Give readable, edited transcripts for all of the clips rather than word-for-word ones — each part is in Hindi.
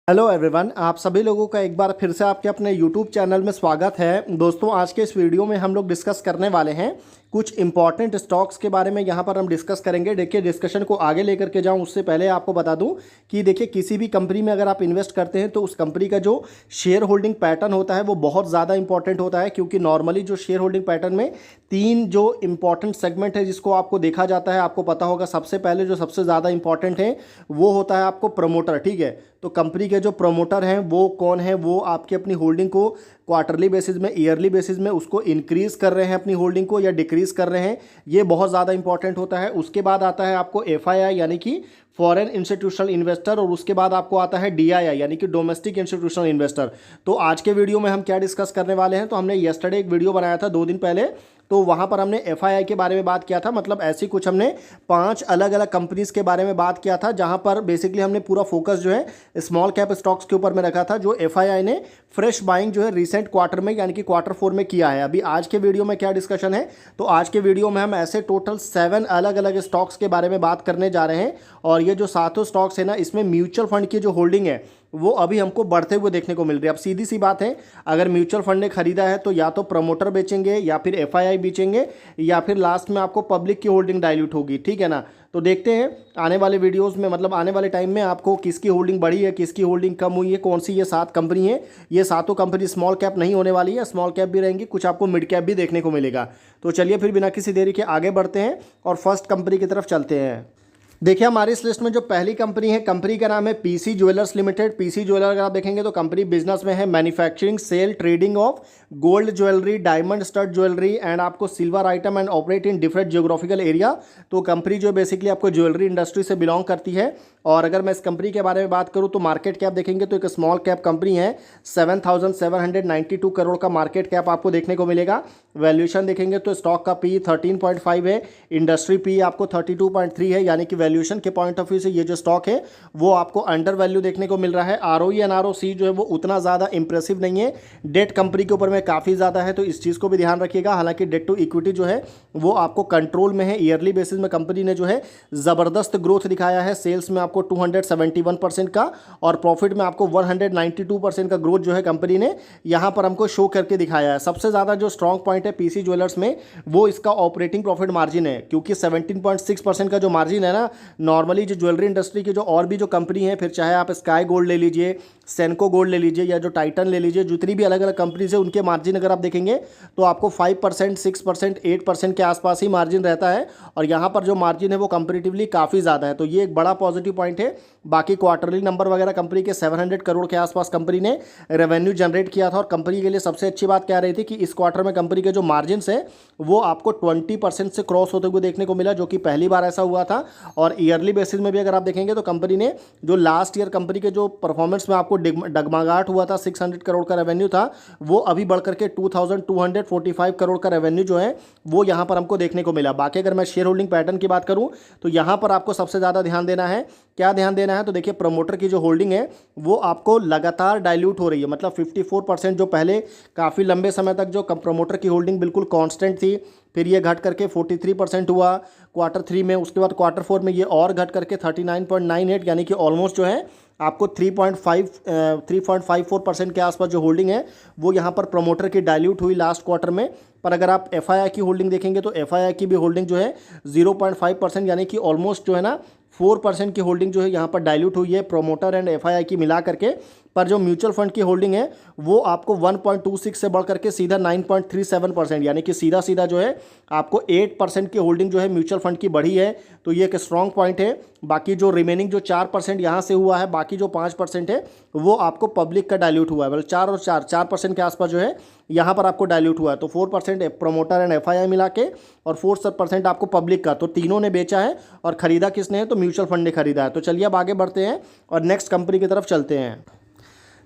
हेलो एवरीवन, आप सभी लोगों का एक बार फिर से आपके अपने यूट्यूब चैनल में स्वागत है। दोस्तों, आज के इस वीडियो में हम लोग डिस्कस करने वाले हैं कुछ इंपॉर्टेंट स्टॉक्स के बारे में। यहाँ पर हम डिस्कस करेंगे। देखिए, डिस्कशन को आगे लेकर के जाऊँ उससे पहले आपको बता दूँ कि देखिए, किसी भी कंपनी में अगर आप इन्वेस्ट करते हैं तो उस कंपनी का जो शेयर होल्डिंग पैटर्न होता है वो बहुत ज़्यादा इंपॉर्टेंट होता है, क्योंकि नॉर्मली जो शेयर होल्डिंग पैटर्न में तीन जो इंपॉर्टेंट सेगमेंट है जिसको आपको देखा जाता है। आपको पता होगा, सबसे पहले जो सबसे ज़्यादा इंपॉर्टेंट है वो होता है आपको प्रमोटर। ठीक है, तो कंपनी के जो प्रमोटर हैं वो कौन है, वो आपकी अपनी होल्डिंग को क्वार्टरली बेसिस में, ईयरली बेसिस में उसको इंक्रीज़ कर रहे हैं अपनी होल्डिंग को, या डिक्रीज़ कर रहे हैं। ये बहुत ज़्यादा इंपॉर्टेंट होता है। उसके बाद आता है आपको एफआईआई यानी कि फॉरेन इंस्टीट्यूशनल इन्वेस्टर, और उसके बाद आपको आता है डीआईआई यानी कि डोमेस्टिक इंस्टीट्यूशनल इन्वेस्टर। तो आज के वीडियो में हम क्या डिस्कस करने वाले हैं, तो हमने येस्टरडे एक वीडियो बनाया था 2 दिन पहले, तो वहाँ पर हमने एफआईआई के बारे में बात किया था। मतलब ऐसी कुछ हमने 5 अलग अलग कंपनीज के बारे में बात किया था, जहाँ पर बेसिकली हमने पूरा फोकस जो है स्मॉल कैप स्टॉक्स के ऊपर में रखा था, जो एफआईआई ने फ्रेश बाइंग जो है रिसेंट क्वार्टर में यानी कि Q4 में किया है। अभी आज के वीडियो में क्या डिस्कशन है, तो आज के वीडियो में हम ऐसे टोटल 7 अलग अलग स्टॉक्स के बारे में बात करने जा रहे हैं। और ये जो 7 स्टॉक्स है ना, इसमें म्यूचुअल फंड की जो होल्डिंग है वो अभी हमको बढ़ते हुए देखने को मिल रही है। अब सीधी सी बात है, अगर म्यूचुअल फंड ने खरीदा है तो या तो प्रमोटर बेचेंगे, या फिर एफआईआई बेचेंगे, या फिर लास्ट में आपको पब्लिक की होल्डिंग डाइल्यूट होगी। ठीक है ना, तो देखते हैं आने वाले वीडियोस में, मतलब आने वाले टाइम में आपको किसकी होल्डिंग बढ़ी है, किसकी होल्डिंग कम हुई है, कौन सी ये 7 कंपनी है। ये 7 कंपनी स्मॉल कैप नहीं होने वाली है, स्मॉल कैप भी रहेंगी, कुछ आपको मिड कैप भी देखने को मिलेगा। तो चलिए फिर बिना किसी देरी के आगे बढ़ते हैं और फर्स्ट कंपनी की तरफ चलते हैं। देखिए, हमारी इस लिस्ट में जो पहली कंपनी है, कंपनी का नाम है PC jewellers limited. PC jeweller अगर आप देखेंगे तो कंपनी बिजनेस में है manufacturing, sale, trading of gold jewellery, diamond stud jewellery and आपको silver item, and operate in different geographical area. तो कंपनी जो बेसिकली आपको ज्वेलरी इंडस्ट्री से बिलोंग करती है। और अगर मैं इस कंपनी के बारे में बात करूं तो मार्केट कैप देखेंगे तो एक स्मॉल कैप कंपनी है, 7,792 करोड़ का मार्केट कैप आपको देखने को मिलेगा। वैल्यूएशन देखेंगे तो स्टॉक का पी 13.5 है, इंडस्ट्री पी आपको 32.3 है, यानी कि वैल्यूएशन के पॉइंट ऑफ व्यू से ये जो स्टॉक है वो आपको अंडर वैल्यू देखने को मिल रहा है। आरओई एंड आरओसी जो है वो उतना ज़्यादा इंप्रेसिव नहीं है। डेट कंपनी के ऊपर में काफ़ी ज़्यादा है, तो इस चीज़ को भी ध्यान रखिएगा। हालांकि डेट टू इक्विटी जो है वो आपको कंट्रोल में है। ईयरली बेसिस में कंपनी ने जो है ज़बरदस्त ग्रोथ दिखाया है। सेल्स में आपको 271% का, और प्रॉफिट में आपको 192% का ग्रोथ जो है कंपनी ने यहाँ पर हमको शो करके दिखाया है। सबसे ज़्यादा जो स्ट्रॉन्ग पॉइंट है पीसी ज्वेलर्स में वो इसका ऑपरेटिंग प्रॉफिट मार्जिन है, क्योंकि 17.6% का जो मार्जिन है ना, नॉर्मली जो ज्वेलरी इंडस्ट्री की जो और भी जो कंपनी है, फिर चाहे आप स्काई गोल्ड ले लीजिए, सेनको गोल्ड ले लीजिए, या जो टाइटन ले लीजिए, जितनी भी अलग अलग कंपनीज है उनके मार्जिन अगर आप देखेंगे तो आपको 5%, 6%, 8% के आसपास ही मार्जिन रहता है। और यहाँ पर जो मार्जिन है वो कंपेरेटिवली काफ़ी ज़्यादा है, तो ये एक बड़ा पॉजिटिव पॉइंट है। बाकी क्वार्टरली नंबर वगैरह कंपनी के 700 करोड़ के आसपास कंपनी ने रेवेन्यू जनरेट किया था। और कंपनी के लिए सबसे अच्छी बात क्या रही थी कि इस क्वार्टर में कंपनी के जो मार्जिन है वो आपको 20% से क्रॉस होते हुए देखने को मिला, जो कि पहली बार ऐसा हुआ था। और ईयरली बेसिस में भी अगर आप देखेंगे तो कंपनी ने जो लास्ट ईयर कंपनी के जो परफॉर्मेंस में आपको डगमगाहट हुआ था, 600 करोड़ का रेवेन्यू था, वो अभी बढ़कर के 2245 करोड़ का रेवेन्यू जो है वो यहाँ पर हमको देखने को मिला। बाकी अगर मैं शेयर होल्डिंग पैटर्न की बात करूँ तो यहाँ पर आपको सबसे ज़्यादा ध्यान देना है। क्या ध्यान देना है, तो देखिए, प्रमोटर की जो होल्डिंग है वो आपको लगातार डाइल्यूट हो रही है। मतलब 54% जो पहले काफ़ी लंबे समय तक जो प्रमोटर की होल्डिंग बिल्कुल कांस्टेंट थी, फिर ये घट करके 43% हुआ Q3 में। उसके बाद Q4 में ये और घट करके 39.98, यानी कि ऑलमोस्ट जो है आपको 3.54% के आसपास जो होल्डिंग है वो यहाँ पर प्रमोटर की डाइल्यूट हुई लास्ट क्वार्टर में। पर अगर आप एफआईआई की होल्डिंग देखेंगे तो एफआईआई की भी होल्डिंग जो है 0.5%, यानी कि ऑलमोस्ट जो है ना 4% की होल्डिंग जो है यहाँ पर डाइल्यूट हुई है प्रमोटर एंड एफआईआई की मिला करके। पर जो म्यूचुअल फंड की होल्डिंग है वो आपको 1.26 से बढ़ करके सीधा 9.37%, यानी कि सीधा सीधा जो है आपको 8% की होल्डिंग जो है म्यूचुअल फंड की बढ़ी है। तो ये एक स्ट्रॉन्ग पॉइंट है। बाकी जो रिमेनिंग जो 4% यहाँ से हुआ है, बाकी जो 5% है वो आपको पब्लिक का डाइल्यूट हुआ है। मतलब 4 और 4% के आसपास जो है यहाँ पर आपको डाइल्यूट हुआ है। तो 4% प्रमोटर एंड एफआईआई मिला के, और 4% आपको पब्लिक का। तो तीनों ने बेचा है, और खरीदा किसने है, तो म्यूचुअल फंड ने खरीदा है। तो चलिए अब आगे बढ़ते हैं और नेक्स्ट कंपनी की तरफ चलते हैं।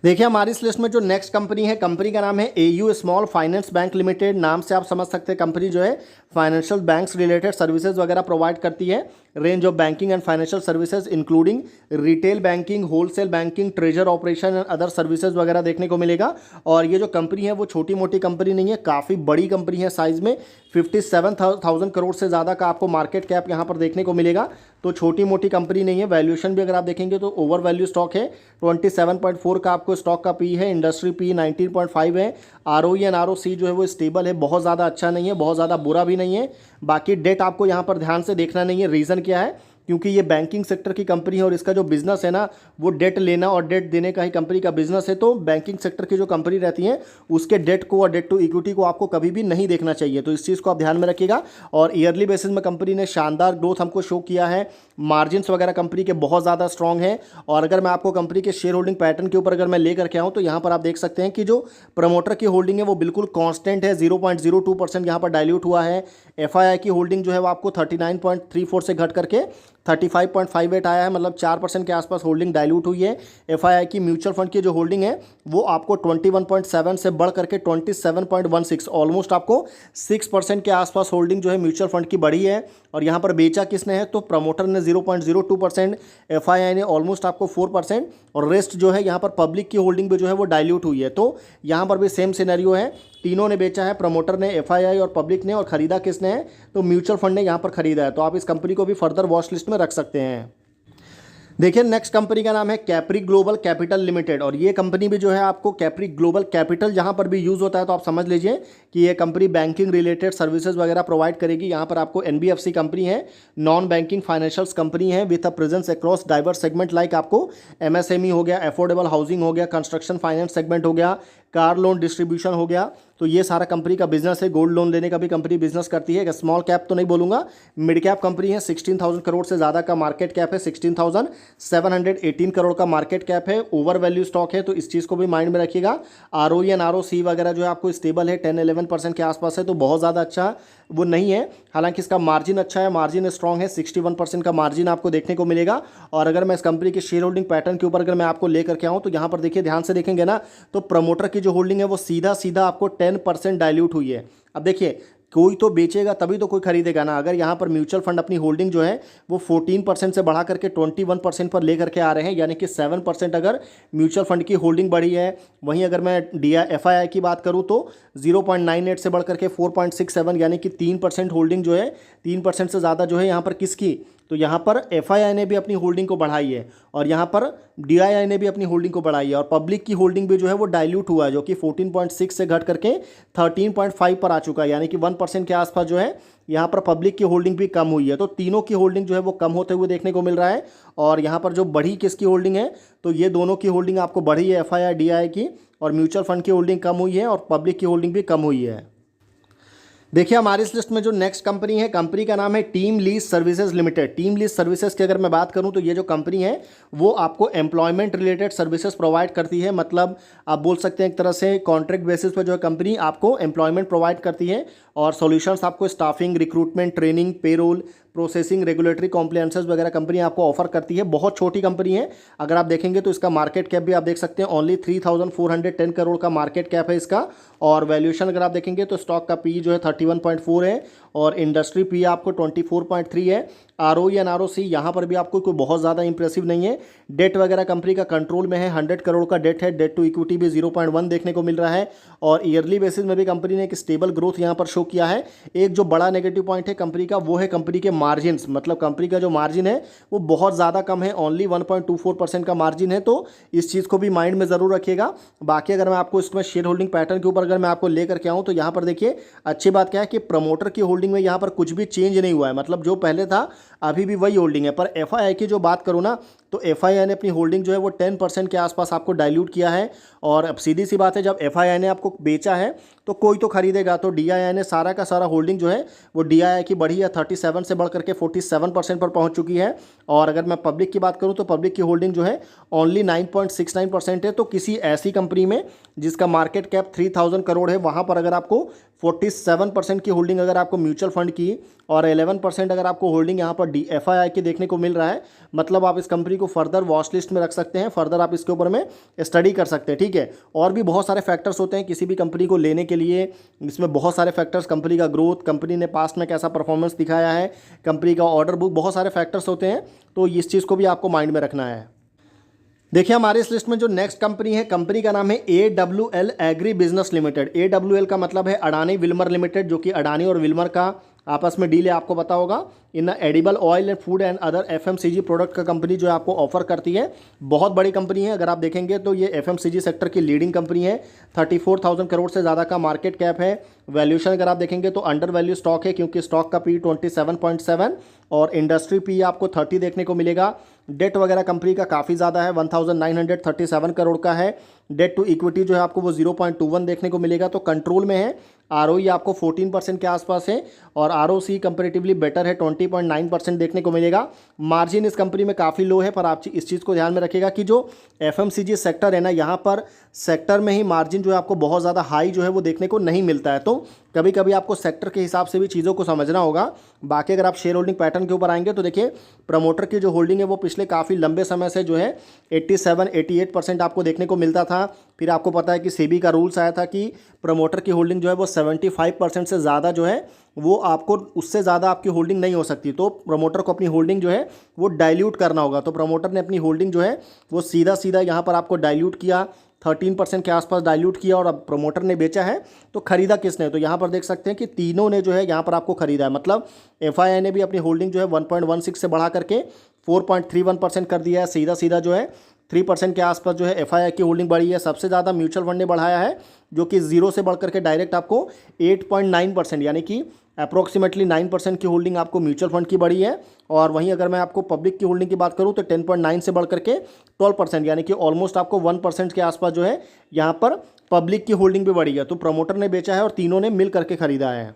देखिए, हमारी इस लिस्ट में जो नेक्स्ट कंपनी है, कंपनी का नाम है AU small finance bank limited. नाम से आप समझ सकते हैं कंपनी जो है फाइनेंशियल बैंक्स रिलेटेड सर्विसेज वगैरह प्रोवाइड करती है। Range of banking and financial services including retail banking, wholesale banking, treasure operation and other services वगैरह देखने को मिलेगा। और ये जो कंपनी है वो छोटी मोटी कंपनी नहीं है, काफ़ी बड़ी कंपनी है साइज़ में। 57,000 करोड़ से ज़्यादा का आपको मार्केट कैप यहाँ पर देखने को मिलेगा, तो छोटी मोटी कंपनी नहीं है। वैल्यूएशन भी अगर आप देखेंगे तो ओवर वैल्यू स्टॉक है। 27.4 का आपको स्टॉक का पी है, इंडस्ट्री पी 19.5 है। ROE एंड ROC जो है वो स्टेबल है, बहुत ज़्यादा अच्छा नहीं है, बहुत ज़्यादा बुरा भी नहीं है। बाकी डेट आपको यहाँ पर ध्यान से देखना नहीं है। रीज़न क्या है? क्योंकि ये बैंकिंग सेक्टर की कंपनी है और इसका जो बिजनेस है ना वो डेट लेना और डेट देने का ही कंपनी का बिजनेस है। तो बैंकिंग सेक्टर की जो कंपनी रहती है उसके डेट को और डेट टू इक्विटी को आपको कभी भी नहीं देखना चाहिए, तो इस चीज़ को आप ध्यान में रखिएगा। और ईयरली बेसिस में कंपनी ने शानदार ग्रोथ हमको शो किया है, मार्जिन्स वगैरह कंपनी के बहुत ज़्यादा स्ट्रॉन्ग है। और अगर मैं आपको कंपनी के शेयर होल्डिंग पैटर्न के ऊपर अगर मैं लेकर के आऊँ तो यहाँ पर आप देख सकते हैं कि जो प्रमोटर की होल्डिंग है वो बिल्कुल कॉन्स्टेंट है, 0.02% यहाँ पर डाइल्यूट हुआ है। FII की होल्डिंग जो है वो आपको 39.34 से घट करके 35.58 आया है, मतलब 4% के आसपास होल्डिंग डाइल्यूट हुई है। FII की म्यूचुअल फंड की जो होल्डिंग है वो आपको 21.7 से बढ़ करके 27.16, ऑलमोस्ट आपको 6% के आसपास होल्डिंग जो है म्यूचुअल फंड की बढ़ी है। और यहाँ पर बेचा किसने है? तो प्रमोटर ने 0.02%, FII ने ऑलमोस्ट आपको 4%, और रेस्ट जो है यहाँ पर पब्लिक की होल्डिंग भी जो है वो डाइल्यूट हुई है। तो यहाँ पर भी सेम सिनेरियो है, तीनों ने बेचा है, प्रमोटर ने, FII और पब्लिक ने, और खरीदा किसने है? तो म्यूचुअल फंड ने यहाँ पर खरीदा है। तो आप इस कंपनी को भी फर्दर वॉच लिस्ट में रख सकते हैं। देखिए नेक्स्ट कंपनी का नाम है कैप्री ग्लोबल कैपिटल लिमिटेड, और ये कंपनी भी जो है आपको कैप्री ग्लोबल कैपिटल जहाँ पर भी यूज़ होता है तो आप समझ लीजिए कि ये कंपनी बैंकिंग रिलेटेड सर्विसेज वगैरह प्रोवाइड करेगी। यहाँ पर आपको NBFC कंपनी है, नॉन बैंकिंग फाइनेंशियल्स कंपनी है with a presence across diverse segment, like आपको MSME हो गया, अफोर्डेबल हाउसिंग हो गया, कंस्ट्रक्शन फाइनेंस सेगमेंट हो गया, कार लोन डिस्ट्रीब्यूशन हो गया। तो ये सारा कंपनी का बिजनेस है। गोल्ड लोन लेने का भी कंपनी बिजनेस करती है। स्मॉल कैप तो नहीं बोलूँगा, मिड कैप कंपनी है। 16,000 करोड़ से ज़्यादा का मार्केट कैप है, 16,718 करोड़ का मार्केट कैप है। ओवर वैल्यू स्टॉक है, तो इस चीज़ को भी माइंड में रखिएगा। ROE एंड ROC वगैरह जो है आपको स्टेबल है, 10-11% के आसपास है, तो बहुत ज़्यादा अच्छा वो नहीं है। हालांकि इसका मार्जिन अच्छा है, मार्जिन स्ट्रॉन्ग है, 61% का मार्जिन आपको देखने को मिलेगा। और अगर मैं इस कंपनी के शेयर होल्डिंग पैटर्न के ऊपर अगर मैं आपको लेकर के आऊँ तो यहाँ पर देखिए, ध्यान से देखेंगे ना तो प्रमोटर की जो होल्डिंग है वो सीधा सीधा आपको 10% डाइल्यूट हुई है। अब देखिए, कोई तो बेचेगा तभी तो कोई खरीदेगा ना। अगर यहाँ पर म्यूचुअल फंड अपनी होल्डिंग जो है वो 14% से बढ़ा करके 21% पर लेकर के आ रहे हैं, यानी कि 7% अगर म्यूचुअल फंड की होल्डिंग बढ़ी है। वहीं अगर मैं FII की बात करूँ तो 0.98 से बढ़ करके 4.67, यानी कि 3% होल्डिंग जो है, 3% से ज़्यादा जो है यहाँ पर किसकी? तो यहाँ पर FII ने भी अपनी होल्डिंग को बढ़ाई है, और यहाँ पर DII ने भी अपनी होल्डिंग को बढ़ाई है, और पब्लिक की होल्डिंग भी जो है वो डाइल्यूट हुआ है, जो कि 14.6 से घट करके 13.5 पर आ चुका है, यानी कि 1% के आसपास जो है यहाँ पर पब्लिक की होल्डिंग भी कम हुई है। तो तीनों की होल्डिंग जो है वो कम होते हुए देखने को मिल रहा है। और यहाँ पर जो बढ़ी किसकी होल्डिंग है? तो ये दोनों की होल्डिंग आपको बढ़ी है, FII DII की, और म्यूचुअल फंड की होल्डिंग कम हुई है, और पब्लिक की होल्डिंग भी कम हुई है। देखिए हमारी इस लिस्ट में जो नेक्स्ट कंपनी है, कंपनी का नाम है team lease services limited. Team lease services की अगर मैं बात करूं तो ये जो कंपनी है वो आपको एम्प्लॉयमेंट रिलेटेड सर्विसेज प्रोवाइड करती है। मतलब आप बोल सकते हैं एक तरह से कॉन्ट्रैक्ट बेसिस पर जो है कंपनी आपको एम्प्लॉयमेंट प्रोवाइड करती है, और सॉल्यूशंस आपको staffing, recruitment, training, payroll, processing, regulatory compliances वगैरह कंपनी आपको ऑफर करती है। बहुत छोटी कंपनी है। अगर आप देखेंगे तो इसका मार्केट कैप भी आप देख सकते हैं, ओनली 3,410 करोड़ का मार्केट कैप है इसका। और वैल्यूएशन अगर आप देखेंगे तो स्टॉक का पी जो है 31.4 है, और इंडस्ट्री पी आपको 24.3 है। ROE एंड ROC यहाँ पर भी आपको कोई बहुत ज़्यादा इंप्रेसिव नहीं है। डेट वगैरह कंपनी का कंट्रोल में है, 100 करोड़ का डेट है। डेट टू इक्विटी भी 0.1 देखने को मिल रहा है, और ईयरली बेसिस में भी कंपनी ने एक स्टेबल ग्रोथ यहाँ पर शो किया है। एक जो बड़ा नेगेटिव पॉइंट है कंपनी का वो है कंपनी के मार्जिन, मतलब कंपनी का जो मार्जिन है वो बहुत ज़्यादा कम है, ओनली 1.24% का मार्जिन है। तो इस चीज़ को भी माइंड में ज़रूर रखिएगा। बाकी अगर मैं आपको इसमें शेयर होल्डिंग पैटर्न के ऊपर अगर मैं आपको लेकर के आऊँ तो यहाँ पर देखिए अच्छी बात क्या है कि प्रमोटर की होल्डिंग में यहाँ पर कुछ भी चेंज नहीं हुआ है, मतलब जो पहले था अभी भी वही होल्डिंग है। पर FII की जो बात करूँ ना तो FII ने अपनी होल्डिंग जो है वो 10% के आसपास आपको डाइल्यूट किया है। और अब सीधी सी बात है, जब FII ने आपको बेचा है तो कोई तो खरीदेगा। तो DII ने सारा का सारा होल्डिंग जो है वो DII की बढ़ी है, 37 से बढ़ करके 47% पर पहुंच चुकी है। और अगर मैं पब्लिक की बात करूं तो पब्लिक की होल्डिंग जो है ओनली 9.69% है। तो किसी ऐसी कंपनी में जिसका मार्केट कैप 3,000 करोड़ है, वहां पर अगर आपको 47% की होल्डिंग अगर आपको म्यूचुअल फंड की और 11% अगर आपको होल्डिंग यहाँ पर FII की देखने को मिल रहा है, मतलब आप इस कंपनी कंपनी को फर्दर वॉच लिस्ट में रख सकते हैं, फर्दर आप इसके ऊपर में स्टडी कर सकते हैं, ठीक है। और भी बहुत सारे फैक्टर्स होते हैं किसी भी कंपनी को लेने के लिए, इसमें बहुत सारे फैक्टर्स, कंपनी का ग्रोथ, कंपनी ने पास्ट में कैसा परफॉर्मेंस दिखाया है, कंपनी का ऑर्डर बुक, बहुत सारे फैक्टर्स होते हैं, तो इस चीज़ को भी आपको माइंड में रखना है। देखिए हमारे इस लिस्ट में जो नेक्स्ट कंपनी है, कंपनी का नाम है AWL agri business limited. AWL का मतलब है अडानी विल्मर लिमिटेड, जो कि अडानी और विल्मर का आपस में डील है, आपको पता होगा। In edible oil and food and other FMCG product का कंपनी जो है आपको ऑफर करती है। बहुत बड़ी कंपनी है, अगर आप देखेंगे तो ये FMCG सेक्टर की लीडिंग कंपनी है। 34,000 करोड़ से ज़्यादा का मार्केट कैप है। वैल्यूशन अगर आप देखेंगे तो अंडर वैल्यू स्टॉक है, क्योंकि स्टॉक का P 27.7 और इंडस्ट्री P आपको 30 देखने को मिलेगा। डेट वगैरह कंपनी का काफ़ी ज़्यादा है, 1937 करोड़ का है। डेट टू इक्विटी जो है आपको वो 0.21 देखने को मिलेगा, तो कंट्रोल में है। ROE आपको 14% के आसपास है और ROC कंपेरेटिवली बेटर है, 20.9% देखने को मिलेगा। मार्जिन इस कंपनी में काफ़ी लो है, पर आप इस चीज़ को ध्यान में रखिएगा कि जो FMCG सेक्टर है ना, यहाँ पर सेक्टर में ही मार्जिन जो है आपको बहुत ज़्यादा हाई जो है वो देखने को नहीं मिलता है, तो कभी कभी आपको सेक्टर के हिसाब से भी चीज़ों को समझना होगा। बाकी अगर आप शेयर होल्डिंग पैटर्न के ऊपर आएंगे तो देखिए प्रमोटर की जो होल्डिंग है वो पिछले काफ़ी लंबे समय से जो है 87-88% आपको देखने को मिलता था। फिर आपको पता है कि सेबी का रूल्स आया था कि प्रमोटर की होल्डिंग जो है वो 75% से ज़्यादा जो है वो आपको, उससे ज़्यादा आपकी होल्डिंग नहीं हो सकती, तो प्रमोटर को अपनी होल्डिंग जो है वो डाइल्यूट करना होगा। तो प्रमोटर ने अपनी होल्डिंग जो है वो सीधा सीधा यहाँ पर आपको डाइल्यूट किया, 13% के आसपास डाइल्यूट किया, और अब प्रमोटर ने बेचा है। तो खरीदा किसने, तो यहाँ पर देख सकते हैं कि तीनों ने जो है यहाँ पर आपको खरीदा है। मतलब FII ने भी अपनी होल्डिंग जो है 1.16 से बढ़ा करके 4.31% कर दिया है। सीधा सीधा जो है 3% के आसपास जो है FII की होल्डिंग बढ़ी है। सबसे ज़्यादा म्यूचुअल फंड ने बढ़ाया है, जो कि 0 से बढ़ करके डायरेक्ट आपको 8.9%, यानी कि अप्रोक्सीमेटली 9% की होल्डिंग आपको म्यूचुअल फंड की बढ़ी है। और वहीं अगर मैं आपको पब्लिक की होल्डिंग की बात करूं तो 10.9 से बढ़ करके 12%, यानी कि ऑलमोस्ट आपको 1% के आसपास जो है यहाँ पर पब्लिक की होल्डिंग भी बढ़ी है। तो प्रमोटर ने बेचा है और तीनों ने मिल करके खरीदा है।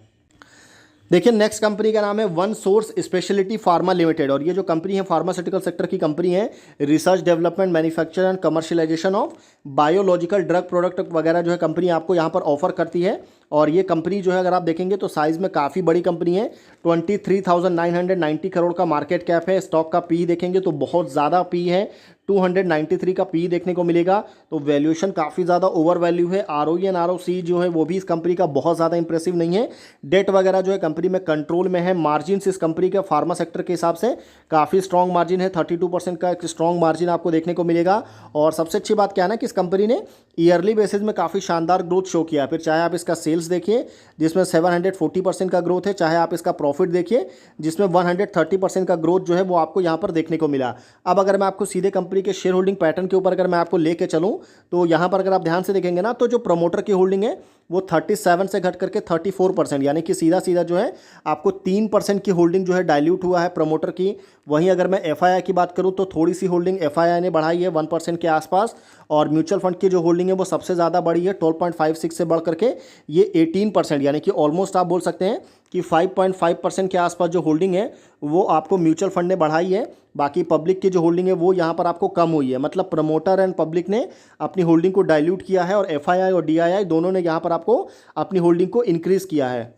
देखिए नेक्स्ट कंपनी का नाम है one source speciality pharma limited, और ये जो कंपनी है फार्मास्यूटिकल सेक्टर की कंपनी है। Research development, manufacture and commercialisation of biological drug product वगैरह जो है कंपनी आपको यहाँ पर ऑफर करती है। और ये कंपनी जो है अगर आप देखेंगे तो साइज़ में काफ़ी बड़ी कंपनी है। 23,990 करोड़ का मार्केट कैप है। स्टॉक का P देखेंगे तो बहुत ज़्यादा P है, 293 का P देखने को मिलेगा। तो वैल्यूएशन काफ़ी ज़्यादा ओवर वैल्यू है। ROE एंड ROC जो है वो भी इस कंपनी का बहुत ज़्यादा इंप्रेसिव नहीं है। डेट वगैरह जो है कंपनी में कंट्रोल में है। मार्जिन इस कंपनी के फार्मा सेक्टर के हिसाब से काफ़ी स्ट्रॉन्ग मार्जिन है, 32% का एक स्ट्रॉन्ग मार्जिन आपको देखने को मिलेगा। और सबसे अच्छी बात क्या है ना कि इस कंपनी ने ईयरली बेसिस में काफ़ी शानदार ग्रोथ शो किया। फिर चाहे आप इसका सेल्स देखिए जिसमें 740% का ग्रोथ है, चाहे आप इसका प्रॉफिट देखिए जिसमें 130% का ग्रोथ जो है वो आपको यहाँ पर देखने को मिला। अब अगर मैं आपको सीधे कंपनी के शेयर होल्डिंग पैटर्न के ऊपर अगर मैं आपको लेके चलूँ तो यहाँ पर अगर आप ध्यान से देखेंगे ना, तो जो प्रमोटर की होल्डिंग है वो 37 से घट करके 34%, यानी कि सीधा सीधा जो है आपको 3% की होल्डिंग जो है डाइल्यूट हुआ है प्रमोटर की। वहीं अगर मैं FII की बात करूं तो थोड़ी सी होल्डिंग FII ने बढ़ाई है 1% के आसपास, और म्यूचुअल फंड की जो होल्डिंग है वो सबसे ज़्यादा बढ़ी है 12.56 से बढ़ करके ये 18%, यानी कि ऑलमोस्ट आप बोल सकते हैं कि 5.5% के आसपास जो होल्डिंग है वो आपको म्यूचुअल फंड ने बढ़ाई है। बाकी पब्लिक की जो होल्डिंग है वो यहाँ पर आपको कम हुई है। मतलब प्रमोटर एंड पब्लिक ने अपनी होल्डिंग को डाइल्यूट किया है, और FII और DII दोनों ने यहाँ पर आपको अपनी होल्डिंग को इंक्रीज़ किया है।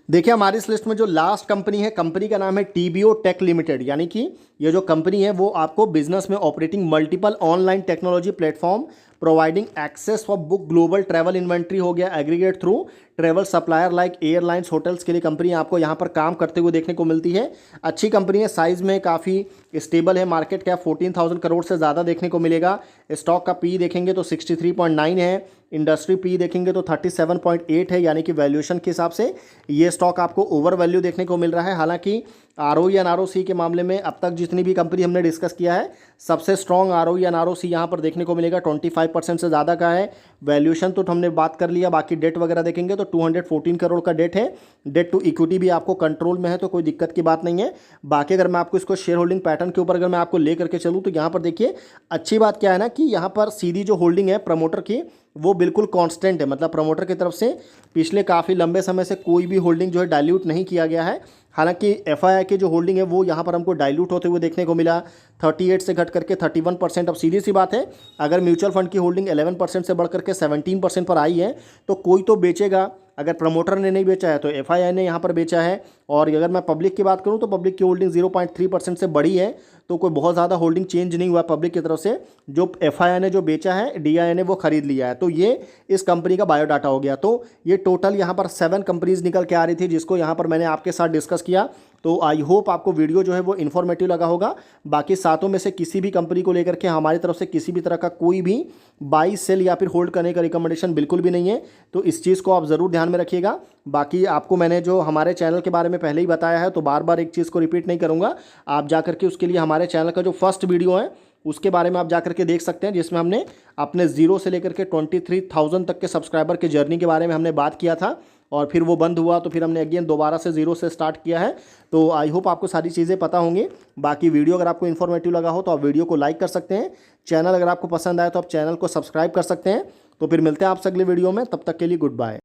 देखिए हमारी इस लिस्ट में जो लास्ट कंपनी है, कंपनी का नाम है TBO टेक लिमिटेड, यानी कि ये जो कंपनी है वो आपको बिजनेस में operating multiple online technology platform providing access for book global travel inventory हो गया aggregate through travel supplier like airlines hotels के लिए कंपनी आपको यहाँ पर काम करते हुए देखने को मिलती है। अच्छी कंपनी है, साइज़ में काफ़ी स्टेबल है। मार्केट कैप 14,000 करोड़ से ज़्यादा देखने को मिलेगा। स्टॉक का P देखेंगे तो 63.9 है। इंडस्ट्री P देखेंगे तो 37.8 है, यानी कि वैल्यूएशन के हिसाब से ये स्टॉक आपको ओवर वैल्यू देखने को मिल रहा है। हालांकि ROE एंड ROC के मामले में अब तक जितनी भी कंपनी हमने डिस्कस किया है सबसे स्ट्रॉन्ग ROE एंड ROC यहाँ पर देखने को मिलेगा, 25% से ज़्यादा का है। वैल्यूएशन तो हमने बात कर लिया, बाकी डेट वगैरह देखेंगे तो 214 करोड़ का डेट है। डेट टू इक्विटी भी आपको कंट्रोल में है, तो कोई दिक्कत की बात नहीं है। बाकी अगर मैं आपको इसको शेयर होल्डिंग पैटर्न के ऊपर अगर मैं आपको ले करके चलूँ तो यहाँ पर देखिए अच्छी बात क्या है ना कि यहाँ पर सीधी जो होल्डिंग है प्रमोटर की वो बिल्कुल कांस्टेंट है। मतलब प्रमोटर की तरफ से पिछले काफ़ी लंबे समय से कोई भी होल्डिंग जो है डाइल्यूट नहीं किया गया है। हालांकि FII की जो होल्डिंग है वो यहाँ पर हमको डाइल्यूट होते हुए देखने को मिला, 38 से घट करके 31%। अब सीधी सी बात है, अगर म्यूचुअल फंड की होल्डिंग 11% से बढ़ करके 17% पर आई है तो कोई तो बेचेगा, अगर प्रमोटर ने नहीं बेचा है तो एफआईआई ने यहाँ पर बेचा है। और अगर मैं पब्लिक की बात करूँ तो पब्लिक की होल्डिंग 0.3% से बढ़ी है, तो कोई बहुत ज़्यादा होल्डिंग चेंज नहीं हुआ पब्लिक की तरफ से। जो एफआईआई ने जो बेचा है, डीआईआई ने वो खरीद लिया है। तो ये इस कंपनी का बायोडाटा हो गया। तो ये टोटल यहाँ पर 7 कंपनीज निकल के आ रही थी, जिसको यहाँ पर मैंने आपके साथ डिस्कस किया। तो आई होप आपको वीडियो जो है वो इन्फॉर्मेटिव लगा होगा। बाकी सातों में से किसी भी कंपनी को लेकर के हमारी तरफ से किसी भी तरह का कोई भी बाई सेल या फिर होल्ड करने का रिकमेंडेशन बिल्कुल भी नहीं है। तो इस चीज़ को आप ज़रूर ध्यान में रखिएगा। बाकी आपको मैंने जो हमारे चैनल के बारे में पहले ही बताया है, तो बार बार एक चीज़ को रिपीट नहीं करूँगा। आप जा करके उसके लिए हमारे चैनल का जो फर्स्ट वीडियो है उसके बारे में आप जा करके देख सकते हैं, जिसमें हमने अपने 0 से लेकर के 23,000 तक के सब्सक्राइबर की जर्नी के बारे में हमने बात किया था। और फिर वो बंद हुआ तो फिर हमने अगेन दोबारा से 0 से स्टार्ट किया है। तो आई होप आपको सारी चीज़ें पता होंगी। बाकी वीडियो अगर आपको इन्फॉर्मेटिव लगा हो तो आप वीडियो को लाइक कर सकते हैं। चैनल अगर आपको पसंद आए तो आप चैनल को सब्सक्राइब कर सकते हैं। तो फिर मिलते हैं आपसे अगले वीडियो में, तब तक के लिए गुड बाय।